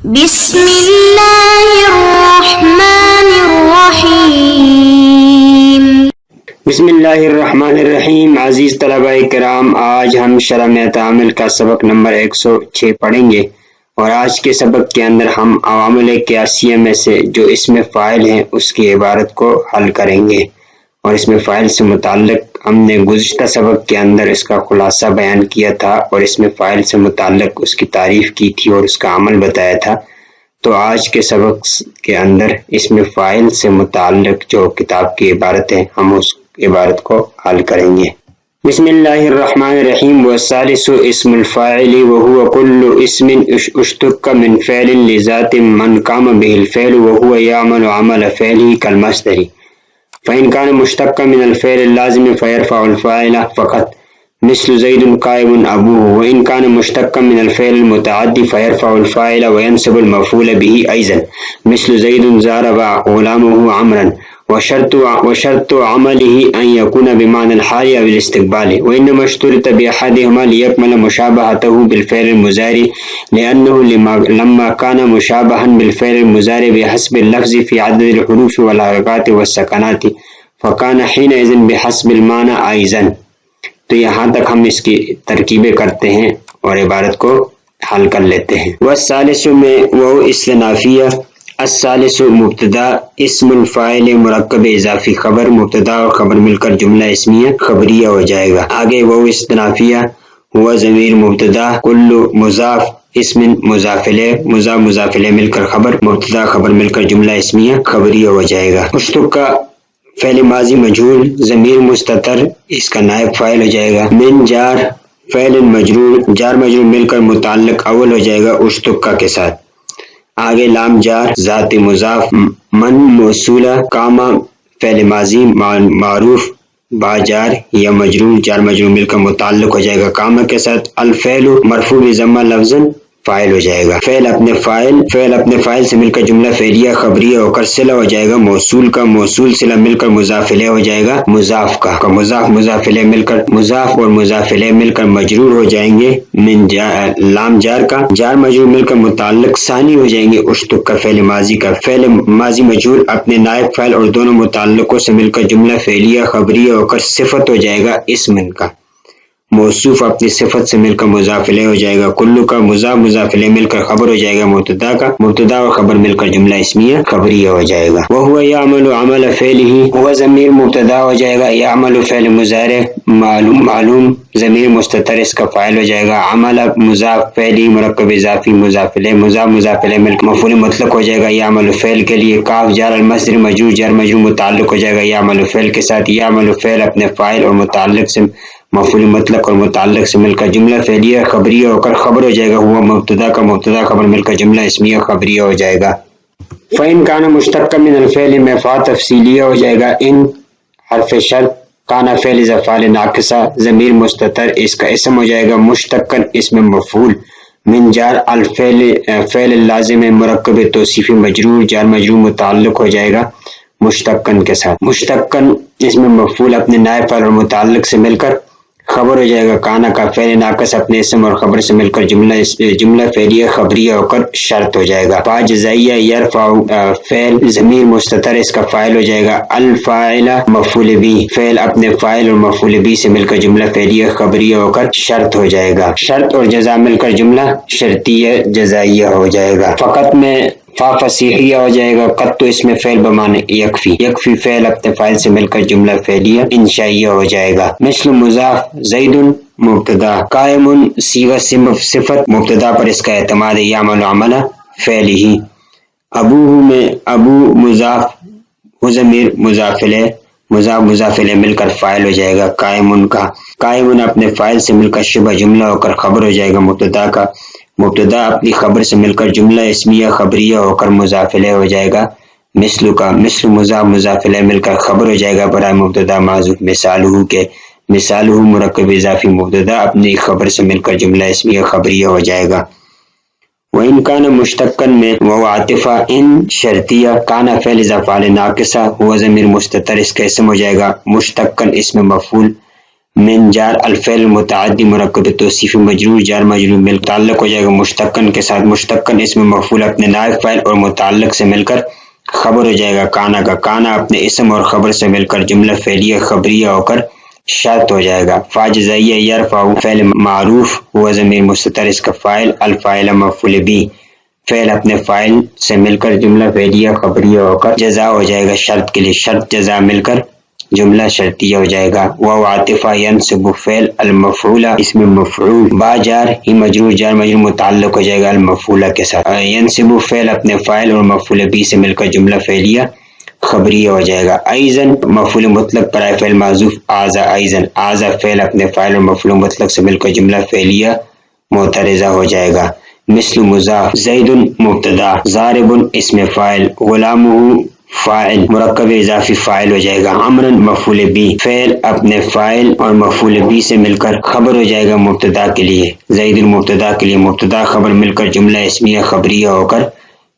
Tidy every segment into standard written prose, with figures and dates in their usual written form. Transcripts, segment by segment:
بسم اللہ الرحمن الرحیم۔ بسم اللہ الرحمن الرحیم۔ عزیز طلبہ کرام، آج ہم شرح تعامل کا سبق نمبر 106 پڑھیں گے، اور آج کے سبق کے اندر ہم عوامل قیاسیہ میں سے جو اسم فاعل ہیں اس کی عبارت کو حل کریں گے، اور اسم فاعل سے متعلق ہم نے گزشتہ سبق کے اندر اس کا خلاصہ بیان کیا تھا، اور اسم فاعل سے متعلق اس کی تعریف کی تھی اور اس کا عمل بتایا تھا۔ تو آج کے سبق کے اندر اسم فاعل سے متعلق جو کتاب کی عبارت ہے ہم اس عبارت کو حل کریں گے۔ بسم اللہ الرحمن الرحیم۔ والثالث اسم الفاعل وهو كل اسم اشتق من فعل لذات من قام به الفعل وهو يعمل عمل فعله كالمصدر، فإن كان مشتقا من الفعل اللازم فيرفع الفاعل فقط، مثل زيد قائم أبوه، وإن كان مشتقا من الفعل المتعدي فيرفع الفاعل وينصب المفعول به أيضا، مثل زيد ضرب غلامه عمرا، وشرط عمله أن يكون بمعنى الحال أو الاستقبال، وإنما اشترط بأحدهما ليكمل مشابهته بالفعل المضارع، لأنه لما كان مشابها بالفعل المضارع بحسب اللفظ في عدد الحروف والحركات والسكنات فكان حينئذ بحسب المعنى أيضا۔ تو یہاں تک ہم اس کی ترکیبیں کرتے ہیں اور عبارت کو حل کر لیتے ہیں۔ والثالث میں وہ استنافیہ، الثالث مبتدا اسم الفاعل مرکب اضافی خبر، مبتدا اور خبر مل کر جملہ اسمیہ خبریہ ہو جائے گا۔ آگے وہ استنافیہ ہوا ضمیر مبتدا، کل مضاف اسم مضاف الیہ، مضاف الیہ مل کر خبر، مبتدا خبر مل کر جملہ اسمیہ خبریہ ہو جائے گا۔ اشتق کا فعل ماضی مجہول، ضمیر مستتر اس کا نائب فاعل ہو جائے گا۔ من جار فعل مجرور، جار مجرور مل کر متعلق اول ہو جائے گا اشتقا کے ساتھ۔ آگے لام جار ذات مضاف، من موصولہ، کاما فعل ماضی معروف، با جار یا مجرور، جار مجرور مل کر متعلق ہو جائے گا کاما کے ساتھ۔ الفعل مرفوع بضمہ لفظاً فاعل ہو جائے گا۔ فعل اپنے فاعل سے مل کر جملہ فعلیہ خبریہ ہو کر صلہ ہو جائے گا موصول کا، موصول صلہ مل کر مضاف الیہ ہو جائے گا مضاف کا، مضاف الیہ مل کر مضاف اور مضاف الیہ مل کر مجرور ہو جائیں گے من لام جار کا، جار مجرور مل کر متعلق ثانی ہو جائیں گے اشتق کا فعل ماضی کا۔ فعل ماضی مجہول اپنے نائب فاعل اور دونوں متعلقوں سے مل کر جملہ فعلیہ خبریہ ہو کر صفت ہو جائے گا اسم کا، موصوف اپنی صفت سے مل کر مضاف الیہ ہو جائے گا، کلو کا مضاف الیہ مل کر خبر ہو جائے گا مبتدا کا، مبتدا اور خبر مل کر جملہ اسمیہ خبریہ ہو جائے گا۔ وہو یعمل عمل فعلہ، وہ ضمیر مبتدا ہو جائے گا، یعمل فعل مضارع معلوم ضمیر مستتر اس کا فاعل ہو جائے گا، عمل مضاف فعلی مرکب اضافی مضاف الیہ مضاف الیہ مل کر مفعول مطلق ہو جائے گا یعمل فعل کے لیے، کاف جار المصدر مجرور، جار مجرور متعلق ہو جائے گا یعمل فعل کے ساتھ، یعمل فعل اپنے فاعل اور متعلق سے مفعول مطلق اور متعلق سے مل کر جملہ فعلیہ خبریہ ہو کر خبر ہو جائے گا، ہوا مبتدا کا، مبتدا خبر مل کر جملہ اسمیہ خبریہ ہو جائے گا۔ فَإِن كَانَ مُشْتَقًّا مِنَ الْفِعْلِ میں فا تفصیلیہ ہو جائے گا، ان حرف شرط، کانا فعل افعال ناقصہ ضمیر مستتر اس کا اسم ہو جائے گا، مشتقن اسم مفعول، من جار الفعل اللازم مرکب توصیفی مجرور، جار مجرور متعلق ہو جائے گا مشتقن کے ساتھ، مشتقن اسم مفعول اپنے نائب فاعل اور متعلق سے مل کر خبر ہو جائے گا، کانا کا فعل ناقص اپنے اسم اور خبر سے مل کر جملہ فعلیہ خبریہ ہو کر شرط ہو جائے گا۔ فا جزائیہ یرفع فعل ضمیر مستتر اس کا فاعل ہو جائے گا، الفاعل مفعول بھی، فعل اپنے فاعل اور مفعول بھی سے مل کر جملہ فعلیہ خبریہ ہو کر شرط ہو جائے گا، شرط اور جزا مل کر جملہ شرطیہ جزائیہ ہو جائے گا۔ فقط میں فا فصیحیہ ہو جائے گا، قد تو اس میں فعل بمعنی یکفی فعل اپنے فاعل سے مل کر جملہ فعلیہ انشائیہ ہو جائے گا۔ مثل مضاف زید مبتدا، قائم صیغہ صفت مبتدا پر اس کا اعتماد ہے، یعمل عمل فعلہ۔ ابوہ میں ابو مضاف و ضمیر مضاف الیہ مل کر فاعل ہو جائے گا، قائم اپنے فاعل سے مل کر شبہ جملہ ہو کر خبر ہو جائے گا مبتدا کا، مبتدا اپنی خبر سے مل کر جملہ اسمیہ خبریہ ہو کر مضاف الیہ ہو جائے گا، مثل مضاف الیہ مل کر خبر ہو جائے گا برائے مبتدا معذوف، مثالہ مرکب اضافی مبتدا اپنی خبر سے مل کر جملہ اسمیہ خبریہ ہو جائے گا۔ وَإِن كَانَ مُشْتَقًّا میں وہ عاطفہ ان شرطیہ، کانا فعل افعال ناقصہ، ہوا ضمیر مستتر اس کا اسم ہو جائے گا، مشتقن اسم مفعول، من جار الفعل متعدی مرکب توصیفی مجرور جار مجرور مل تعلق ہو جائے گا مشتقن کے ساتھ. مشتقن اسم مفعول اپنے نائب فاعل اور متعلق سے مل کر خبر ہو جائے گا کانا کا. کانا اپنے اسم اور خبر سے مل کر جملہ فعلیہ خبریہ ہو کر شرط ہو جائے گا. فا جزائیہ یرفع فعل معروف ہوا ضمیر مستتر اس کا فاعل الفاعل مفعول بھی. فعل اپنے فاعل سے مل کر جملہ فعلیہ خبریہ ہو کر جزا ہو جائے گا شرط کے لیے. شرط جزا مل کر جملہ شرطیہ ہو جائے گا. واو عاطفہ ینصب فعل المفعول اسم مفعول با جار ہی مجرور جار مجرور متعلق ہو جائے گا المفعول کے ساتھ. ینصب فعل اپنے فاعل اور مفعول بھی سے مل کر جملہ فعلیہ خبریہ ہو جائے گا. ایزن مفعول مطلق برائے فعل معذوف آزا ایزن. آزا فعل اپنے فاعل اور مفعول مطلق سے مل کر جملہ فعلیہ معترضہ ہو جائے گا. مثل مضاف زید مبتدا ضارب اسم فاعل غلامہ فاعل مرکب اضافی فاعل ہو جائے گا. عمرن مفعول بھی فعل اپنے فاعل اور مفعول بھی سے مل کر خبر ہو جائے گا مبتدا کے لیے. زید المبتدا کے لیے مبتدا خبر مل کر جملہ اسمیہ خبریہ ہو کر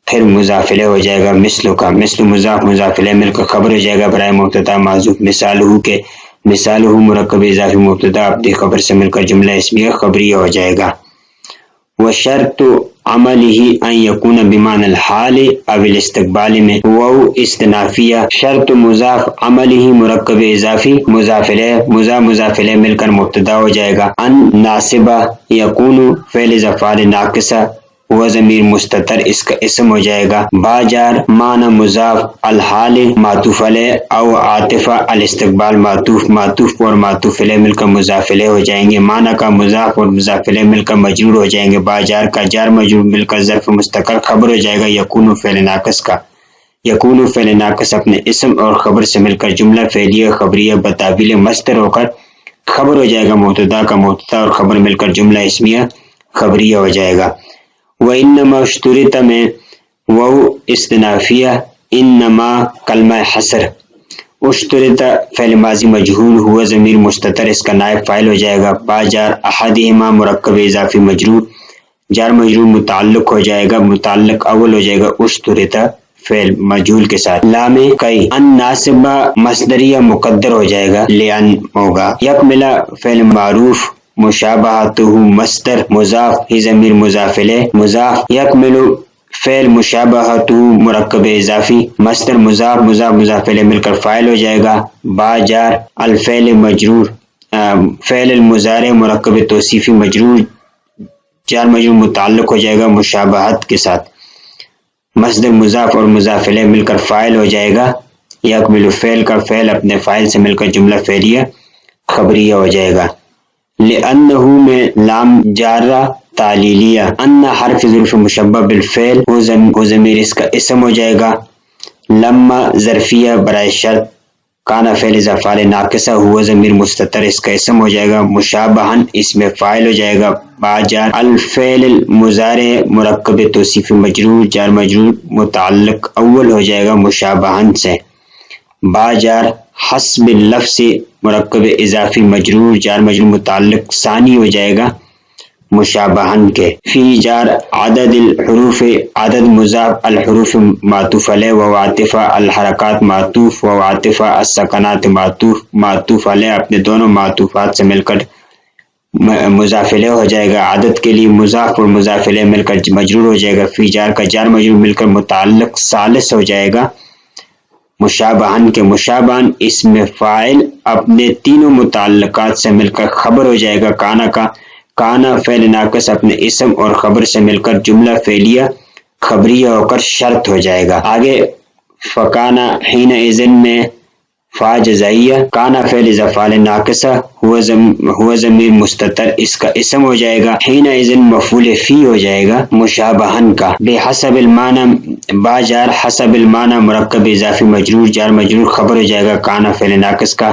پھر مضافلہ ہو جائے گا. مثل کا مثل مضاف مضافلہ مل کر خبر ہو جائے گا برائے مبتدا معذوف. مثالہ کے مثالہ مرکب اضافی مبتدا اپنی خبر سے مل کر جملہ اسمیہ خبریہ ہو جائے گا. وشرط عمله ان يكون بمعنى الحال او الاستقبال میں واو استنافیہ. شرط مضاف عمله مرکب اضافی مضافلہ مل کر مبتدا ہو جائے گا. ان ناصبہ یکون فعل ظفار ناقصہ وہ ضمیر مستتر اس کا اسم ہو جائے گا. با جار معنی مضاف الحال معطوف علیہ او عاطفہ الاستقبال معطوف اور معطوف علیہ مل کر مضاف علیہ ہو جائیں گے. معنی کا مضاف اور مضاف علیہ مل کر مجرور ہو جائیں گے. با جار کا جار مجرور مل کر ظرف مستقر خبر ہو جائے گا یکون فعل ناقص کا. یکون فعل ناقص اپنے اسم اور خبر سے مل کر جملہ فعلیہ خبریہ بتابیل مصدر ہو کر خبر ہو جائے گا مبتدا کا. مبتدا اور خبر مل کر جملہ اسمیہ خبریہ ہو جائے گا. وَإِنَّمَا اشْتُرِطَ میں وَوْ استنافیہ انما کلمہ حصر. اشترط فعل ماضی مجہول ہوا ضمیر مستتر اس کا نائب فاعل ہو جائے گا. با جار احدہما مرکب اضافی مجرور جار مجرور متعلق ہو جائے گا متعلق اول ہو جائے گا اشترط فعل مجہول کے ساتھ. لام کئی ان ناصبہ مصدریہ مقدر ہو جائے گا لئن ہوگا. یکملہ فعل معروف مشابہتہ مصدر مضاف ہی ضمیر مضاف الیہ مضاف. یکمل فعل مشابہتہ مرکب اضافی مصدر مضاف مضاف الیہ مل کر فاعل ہو جائے گا. با جار الفعل مجرور فعل المضارع مرکب توصیفی مجرور جار مجرور متعلق ہو جائے گا مشابہت کے ساتھ. مصدر مضاف اور مضاف الیہ مل کر فاعل ہو جائے گا. یکمل فعل کا فعل اپنے فاعل سے مل کر جملہ فعلیہ خبریہ ہو جائے گا. لأنہ میں لام جارہ تعلیلیہ. ان حرف ظرف مشبہ بالفعل وہ ضمیر اس کا اسم ہو جائے گا. لما ظرفیہ برائے شرط. کانا فعل ظفار ناقصہ ہوا ضمیر مستتر اس کا اسم ہو جائے گا مشابہن اس میں فاعل ہو جائے گا. با جار الفعل المضارع مرکب توصیفی مجرور جار مجرور متعلق اول ہو جائے گا مشابہن سے. با جار حسب اللفظ مرکب اضافی مجرور جار مجرور متعلق ثانی ہو جائے گا مشابہن کے. فی جار عدد الحروف عدد مضاف الحروف معطوف علیہ و عاطفہ الحرکات معطوف و عاطفہ السکنات معطوف علیہ اپنے دونوں معطوفات سے مل کر مضاف الیہ ہو جائے گا. عدد کے لیے مضاف اور مضاف الیہ مل کر مجرور ہو جائے گا. فی جار کا جار مجرور مل کر متعلق ثالث ہو جائے گا مشابہن کے. مشابہن اسم فاعل اپنے تینوں متعلقات سے مل کر خبر ہو جائے گا کانا کا. کانا فعل ناقص اپنے اسم اور خبر سے مل کر جملہ فعلیہ خبریہ ہو کر شرط ہو جائے گا. آگے فکانا حین اذن میں فا جزائیہ. کانا فعل ظفار ناقصہ ہوا ضمیر مستتر اس کا اسم ہو جائے گا. حین اذن مفعول فی ہو جائے گا مشابہن کا. بحسب المعنی با جار حسب المعنی مرکب اضافی مجرور جار مجرور خبر ہو جائے گا کانا فعل ناقص کا.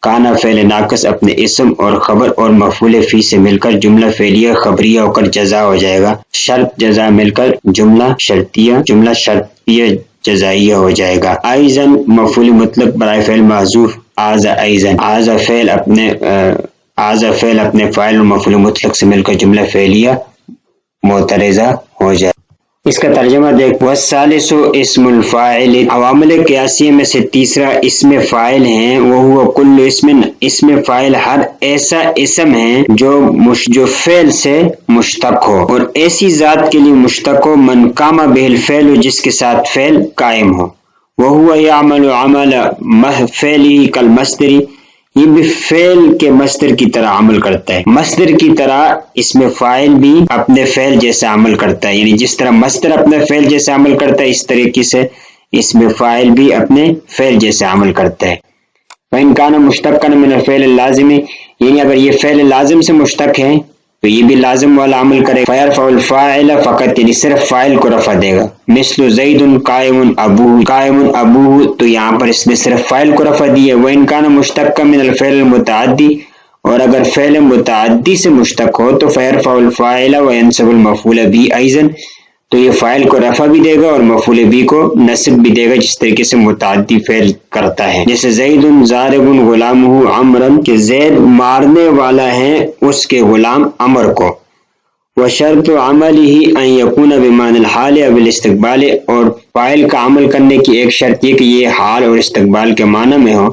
کانا فعل ناقص اپنے اسم اور خبر اور مفعول فی سے مل کر جملہ فعلیہ خبریہ ہو کر جزا ہو جائے گا. شرط جزا مل کر جملہ شرطیہ جزائیہ ہو جائے گا. ایزن مفعول مطلق برائے فعل محذوف آزا ایزن. آزا فعل اپنے فاعل اور مفعول مطلق سے مل کر جملہ فعلیہ معترضہ ہو جائے. اس کا ترجمہ دیکھ والثالث اسم الفاعل، عوامل قیاسیہ میں سے تیسرا اسم فاعل ہیں، وہ کل اسم فاعل ہر ایسا اسم ہے جو فعل سے مشتق ہو اور ایسی ذات کے لیے مشتق ہو من قام بہ الفعل، جس کے ساتھ فعل قائم ہو، وہو یعمل عمل فعلہ کالمصدر، یہ بھی فعل کے مصدر کی طرح عمل کرتا ہے، مصدر کی طرح اسم فاعل بھی اپنے فعل جیسا عمل کرتا ہے، یعنی جس طرح مصدر اپنے فعل جیسا عمل کرتا ہے اس طریقے سے اسم فاعل بھی اپنے فعل جیسا عمل کرتا ہے۔ فإن كان مشتقا من الفعل اللازم، یعنی اگر یہ فعل لازم سے مشتق ہے تو یہ بھی لازم والا عمل کرے، فيرفع الفاعل فقط، یعنی صرف فاعل کو رفع دے گا، مثل زید قائم ابوہ، قائم ابوہ، تو یہاں پر اس نے صرف فاعل کو رفع دی ہے۔ وإن كان مشتقا من الفعل المتعدی، اور اگر فعل متعدی سے مشتق ہو تو فيرفع الفاعل وينصب المفعول به ايضا، تو یہ فاعل کو رفع بھی دے گا اور مفعول بھی کو نصب بھی دے گا، جس طریقے سے متعدی فعل کرتا ہے، جیسے زید ضارب غلامہ عمرا، کہ زید مارنے والا ہے اس کے غلام عمر کو، وشرط عملہ ان یکون بمعنی الحال او الاستقبال، اور فاعل کا عمل کرنے کی ایک شرط یہ کہ یہ حال اور استقبال کے معنی میں ہو،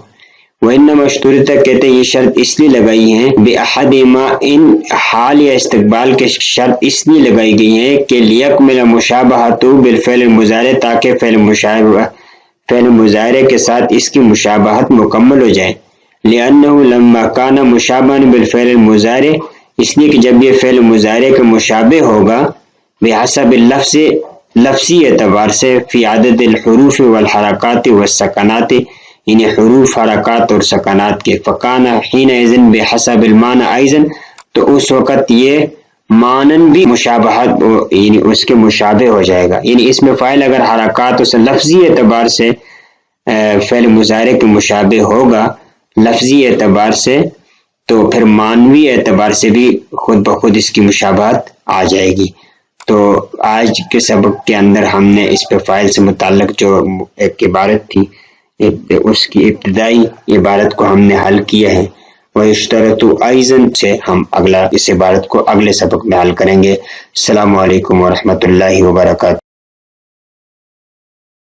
وانما اشترط، کہتے ہیں یہ شرط اس لیے لگائی ہیں باحدہما، ان حال یا استقبال کے شرط اس لیے لگائی گئی ہیں کہ لیکمل مشابہۃ بالفعل المضارع، تاکہ فعل مضارع کے ساتھ اس کی مشابہت مکمل ہو جائے، لأنہ لما کان مشابہا بالفعل المضارع، اس لیے کہ جب یہ فعل مضارع کے مشابہ ہوگا بحسب اللفظ، لفظی اعتبار سے، فی عدد الحروف والحرکات والسکنات، یعنی حروف، حرکات اور سکنات کے، فکان حینئذ بحسب المعنی ایضا، تو اس وقت یہ مانن بھی مشابہت یعنی اس کے مشابہ ہو جائے گا، یعنی اس میں فاعل اگر حرکات اس لفظی اعتبار سے فعل مضارع کے مشابہ ہوگا لفظی اعتبار سے، تو پھر معنوی اعتبار سے بھی خود بخود اس کی مشابہت آ جائے گی۔ تو آج کے سبق کے اندر ہم نے اس پہ فاعل سے متعلق جو ایک عبارت تھی، اس کی ابتدائی عبارت کو ہم نے حل کیا ہے، وَيُشْتَرَطُ أَيْضًا سے ہم اس عبارت کو اگلے سبق میں حل کریں گے۔ السلام علیکم ورحمۃ اللہ وبرکاتہ۔